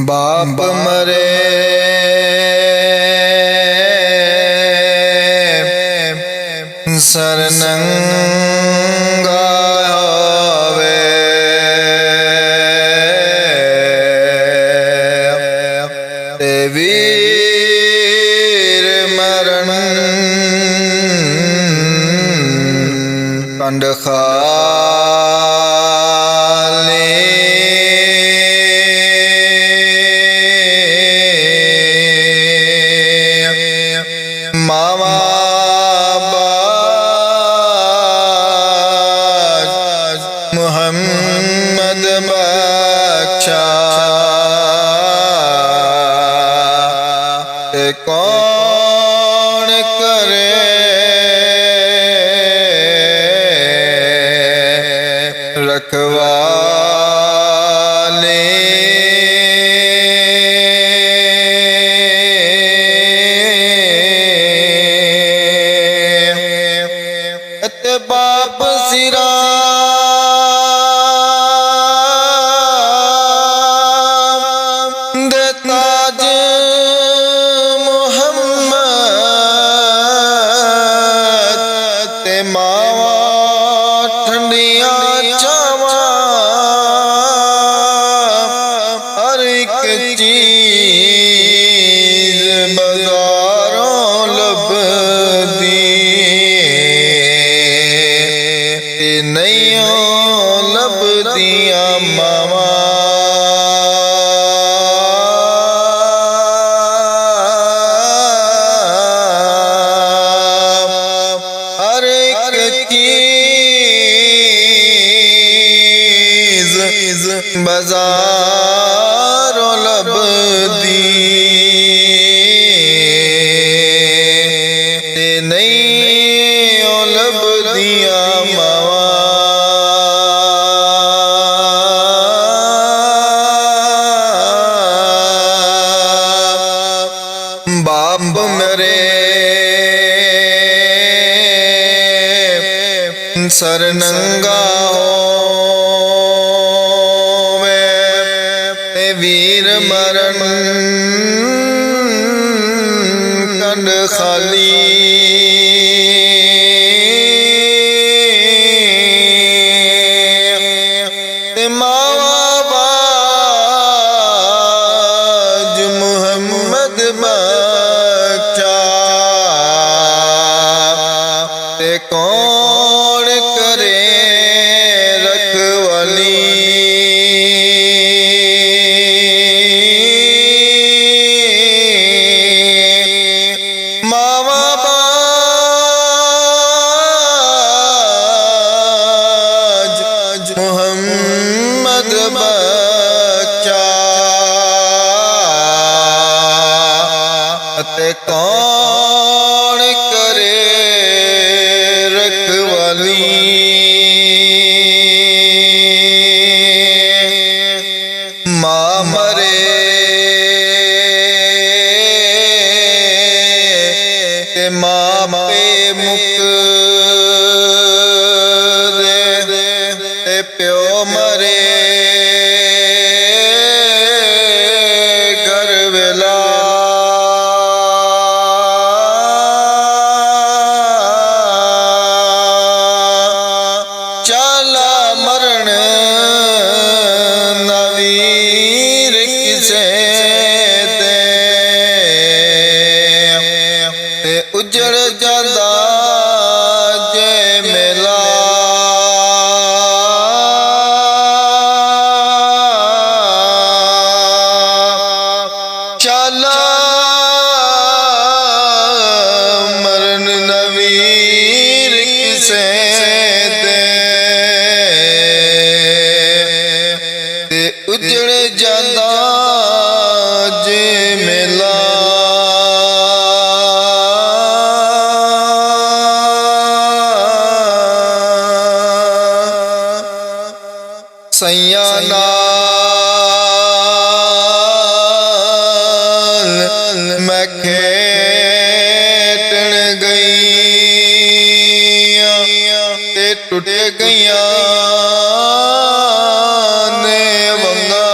बाप मरे सरनंगा होवे, ते वीर मरण कंड मामा बाज मुहम्मद बख्शा, ते कौन करे रखवाले। बाप सिरा दे ताज मुहम्मद, ते मावा ठंडिया छावा, हर एक चीज बाजारों लभदी, नहीं लभदियां मावा। हर एक चीज बाजारों लभदी, नहीं लभदियां मावा। बाप मरे सरनंगा होवे, ते वीर मरण कंड खाली, ते मावा बाज मुहम्मद बख्शा, ते कौन करे रखवाली। मावा बाज मुहम्मद बख्शा, ते कौन करे रखवाली। माँ मरे ते माँ पे मुक दे, ते प्यो मरे घर वेला, चला मरण नवीर किसे दे, ते उजड़ जादा जे मेला। चला मरण नवीर किसे दे, ते उजड़ जादा जे मेला। सैया नाल मैं खेटन गई, ते टुट गईया ने वंगा,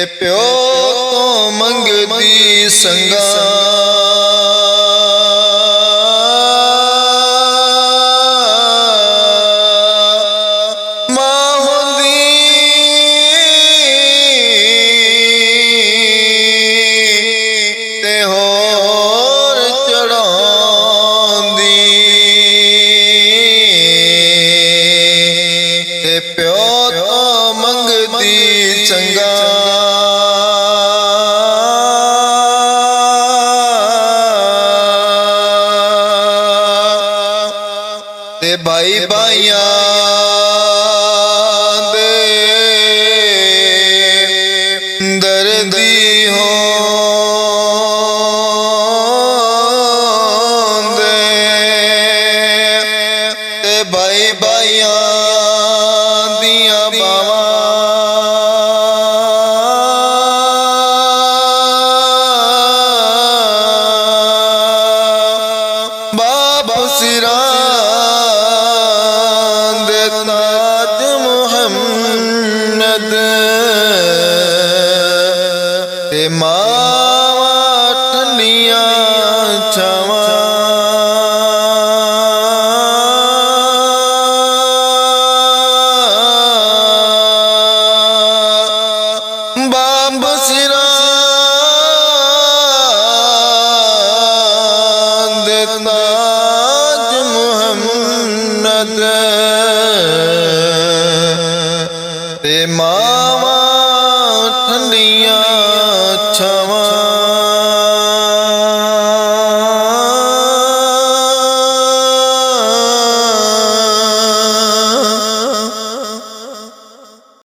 ਤੇ ਪਿਓ ਤੋਂ ਮੰਗਦੀ ਸੰਗਾ ਮਾਂ ਹੁੰਦੀ ਤੇ ਹੋਰ ਚੜਾਉਂਦੀ ਤੇ ਪਿਓ ਤੋਂ ਮੰਗਦੀ ਚੰਗਾ ਤੇ ਭਾਈ ਭਾਈਆਂ ਦੇ ਦਰਦੀ ਹੋਂਦੇ ਤੇ ਭਾਈ ਭਾਈਆਂ ਦੀਆਂ ਬਾਵਾਂ ਬਾਪ ਸਿਰਾਂ ਤਾਜ ਮੁਹੰਮਦ ਤੇ ਮਾਵਾਂ ਠੰਡੀਆਂ ਛਾਵਾਂ ਬਾਪ ਸਿਰਾਂ ਦੇ ਤਾਜ ਮੁਹੰਮਦ ਤੇ ਮਾਵਾਂ ਠੰਡੀਆਂ